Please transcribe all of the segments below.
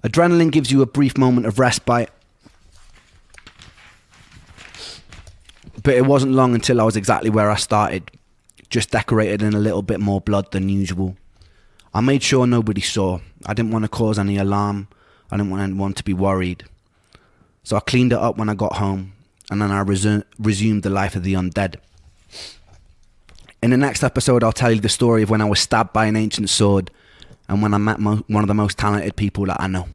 Adrenaline gives you a brief moment of respite, but it wasn't long until I was exactly where I started, just decorated in a little bit more blood than usual. I made sure nobody saw. I didn't want to cause any alarm. I didn't want anyone to be worried. So I cleaned it up when I got home, and then I resumed the life of the undead. In the next episode, I'll tell you the story of when I was stabbed by an ancient sword and when I met one of the most talented people that I know.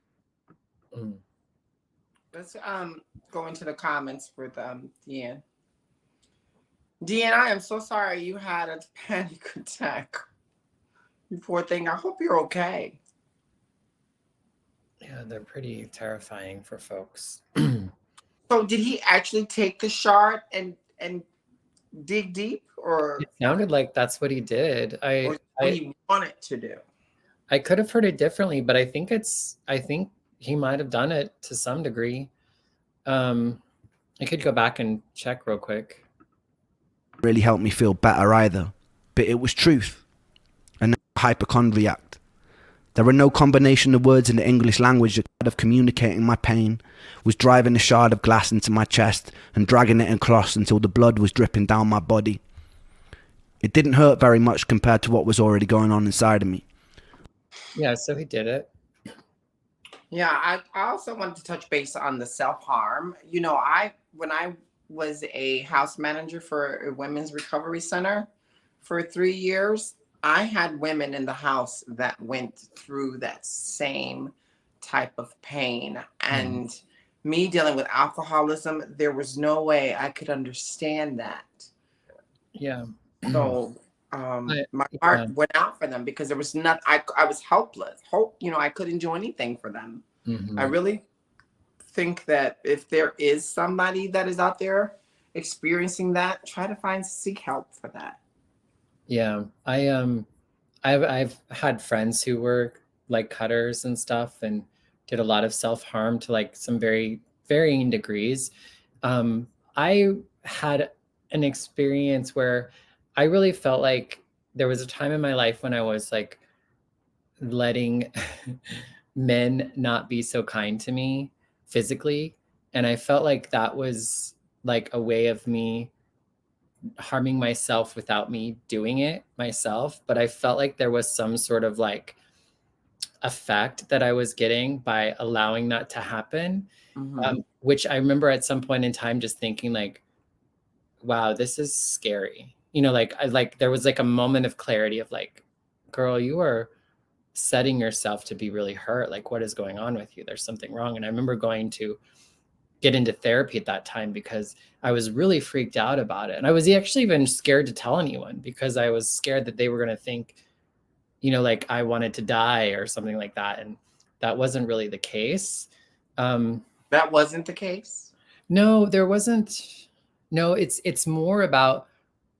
Let's go into the comments with Deanne. Deanne, I am so sorry you had a panic attack. You poor thing. I hope you're okay. Yeah, they're pretty terrifying for folks. So did he actually take the shard and dig deep, or It sounded like that's what he did. or what he wanted to do? I could have heard it differently, but I think he might have done it to some degree. I could go back and check real quick. Really helped me feel better either, but it was truth and not hypochondriac. There were no combination of words in the English language that of communicating my pain was driving a shard of glass into my chest and dragging it across until the blood was dripping down my body. It didn't hurt very much compared to what was already going on inside of me. Yeah, so he did it. Yeah, I also wanted to touch base on the self-harm. You know, when I was a house manager for a women's recovery center for 3 years, I had women in the house that went through that same type of pain. And me dealing with alcoholism, there was no way I could understand that. Yeah. So my heart went out for them because there was not, I was helpless. I couldn't do anything for them. I really think that if there is somebody that is out there experiencing that, try to seek help for that. Yeah, I've had friends who were like cutters and stuff and did a lot of self-harm to like some very varying degrees. I had an experience where I really felt like there was a time in my life when I was like letting men not be so kind to me physically. And I felt like that was like a way of me harming myself without me doing it myself. But I felt like there was some sort of like effect that I was getting by allowing that to happen. Which I remember at some point in time just thinking like, wow, this is scary. Like there was like a moment of clarity of like, girl, you are setting yourself to be really hurt. Like, what is going on with you? There's something wrong. And I remember going to get into therapy at that time because I was really freaked out about it. And I was actually even scared to tell anyone because I was scared that they were going to think, like I wanted to die or something like that. And that wasn't really the case. That wasn't the case? No, there wasn't. No, it's more about,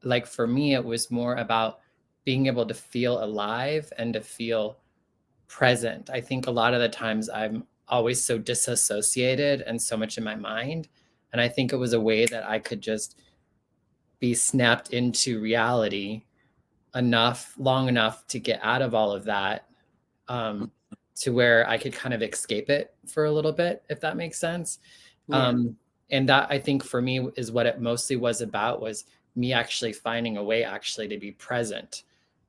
like, for me, it was more about being able to feel alive and to feel present. I think a lot of the times I'm always so disassociated and so much in my mind. And I think it was a way that I could just be snapped into reality long enough to get out of all of that, to where I could kind of escape it for a little bit, if that makes sense. Yeah. And that, I think, for me is what it mostly was about, was me actually finding a way actually to be present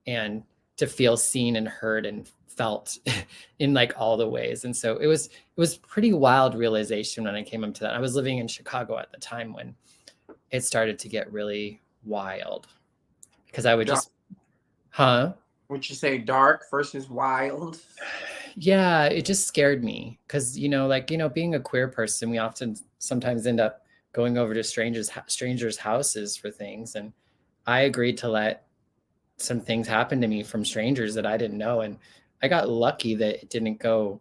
and to feel seen and heard and felt in like all the ways. And so it was pretty wild realization when I came up to that. I was living in Chicago at the time when it started to get really wild, because I would Would you say dark versus wild? Yeah, it just scared me because, being a queer person, we often sometimes end up going over to strangers' houses for things. And I agreed to let some things happen to me from strangers that I didn't know. And I got lucky that it didn't go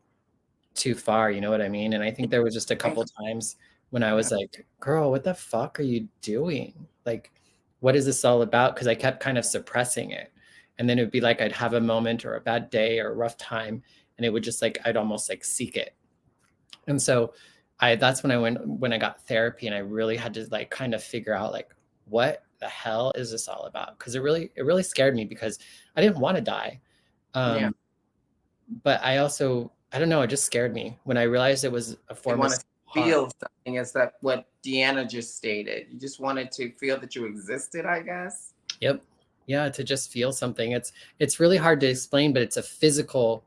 too far. You know what I mean? And I think there was just a couple times when I was like, girl, what the fuck are you doing? Like, what is this all about? Because I kept kind of suppressing it. And then it would be like I'd have a moment or a bad day or a rough time, and it would just like I'd almost like seek it. And so that's when I got therapy, and I really had to like kind of figure out like, what the hell is this all about? Because it really scared me because I didn't want to die. But I also I don't know, it just scared me when I realized it was a You form of want to harm. feel something. Is that what Deanna just stated? You just wanted to feel that you existed, I guess. Yep. Yeah, to just feel something. It's really hard to explain, but it's a physical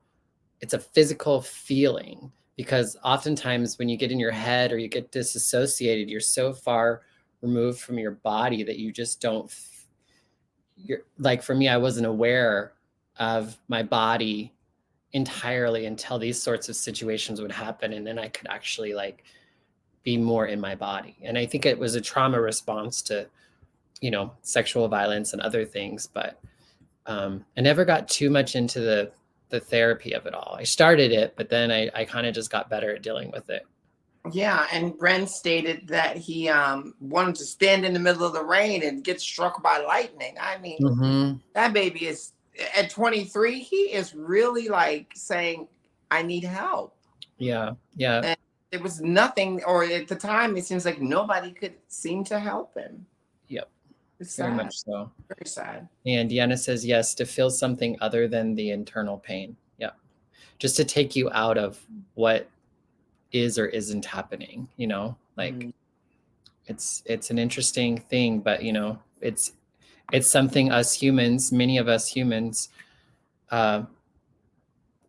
feeling, because oftentimes when you get in your head or you get disassociated, you're so far removed from your body that you just don't you're like, for me, I wasn't aware of my body entirely until these sorts of situations would happen, and then I could actually like be more in my body. And I think it was a trauma response to, sexual violence and other things. But I never got too much into the therapy of it all. I started it, but then I kind of just got better at dealing with it. Yeah, and Bren stated that he wanted to stand in the middle of the rain and get struck by lightning. I mean, Mm-hmm. that baby is at 23. He is really like saying, "I need help." Yeah, yeah, And there was nothing, or at the time, it seems like nobody could seem to help him. yep, It's very sad, much so. very sad. And Deanna says yes, to feel something other than the internal pain. Yeah, just to take you out of what is or isn't happening. Like Mhm. it's an interesting thing, but it's something us humans, many of us humans, uh,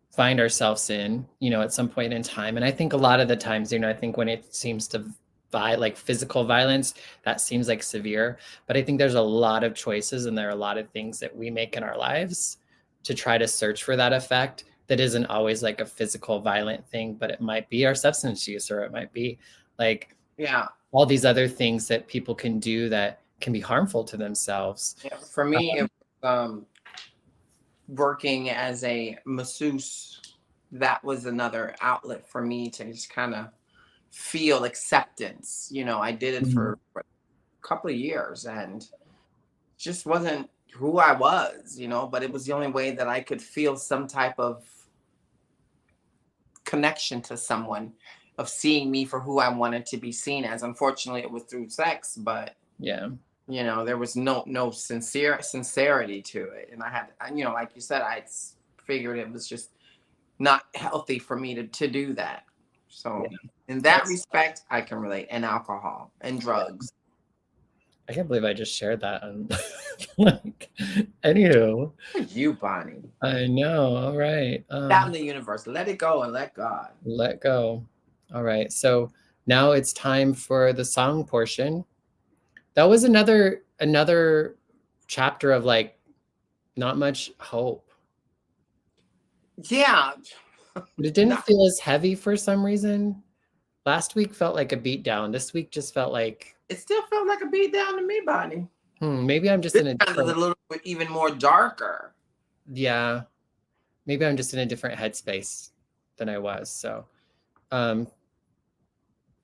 find ourselves in, at some point in time. And I think a lot of the times, I think when it seems to like physical violence, that seems like severe. But I think there's a lot of choices and there are a lot of things that we make in our lives to try to search for that effect that isn't always like a physical violent thing, but it might be our substance use, or it might be like Yeah, all these other things that people can do that can be harmful to themselves. yeah. For me, it was working as a masseuse. That was another outlet for me to just kind of feel acceptance. I did it Mhm. for a couple of years and just wasn't who I was, but it was the only way that I could feel some type of connection to someone, of seeing me for who I wanted to be seen as. Unfortunately, it was through sex, but Yeah. there was no sincerity to it. And I had, like you said, figured it was just not healthy for me to do that. So Yeah. in that That's, respect, I can relate. And alcohol and drugs. I can't believe I just shared that. Like, anywho, You, Bonnie. I know. All right. Out in the universe. Let it go and let God. Let go. All right. So now it's time for the song portion. That was another chapter of like not much hope. Yeah. But it didn't Not, feel as heavy for some reason. Last week felt like a beat down. This week just felt like, it still felt like a beat down to me, Bonnie. maybe I'm just This in a time is a different, little bit even more darker. yeah, maybe I'm just in a different headspace than I was. So, um,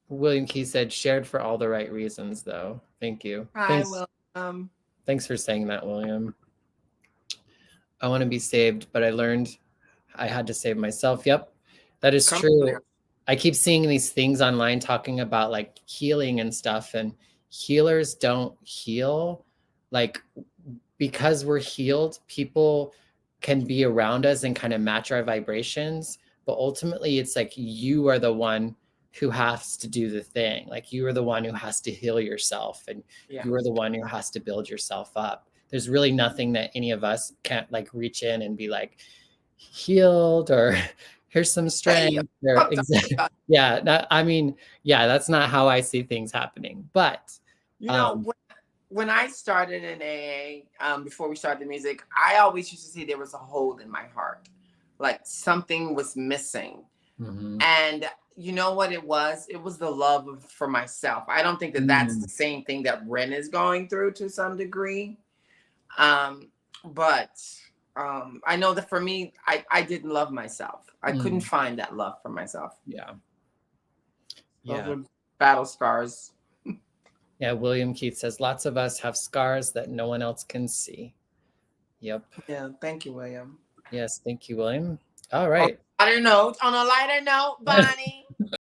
William Key said, shared for all the right reasons, though. Thank you. I Thanks. will. Thanks for saying that, William. I want to be saved, but I learned I had to save myself. Yep, that is Come true. here. I keep seeing these things online talking about like healing and stuff, and healers don't heal. Like, because we're healed, people can be around us and kind of match our vibrations. But ultimately, it's like you are the one who has to do the thing. Like, you are the one who has to heal yourself, and Yeah. you are the one who has to build yourself up. There's really nothing that any of us can't like reach in and be like healed, or here's some Hey, strength. Or exactly. Yeah. I mean, yeah, that's not how I see things happening. But you know, um, when I started in AA, before we started the music, I always used to see there was a hole in my heart, like something was missing. mhm. And you know what it was? It was the love for myself. I don't think that that's the same thing that Ren is going through to some degree. But I know that for me, I didn't love myself. I couldn't find that love for myself. Yeah. Those Yeah. were battle scars. Yeah. William Keith says lots of us have scars that no one else can see. Yep. Yeah, thank you, William. Yes. Thank you, William. All right. On a lighter note, Bonnie.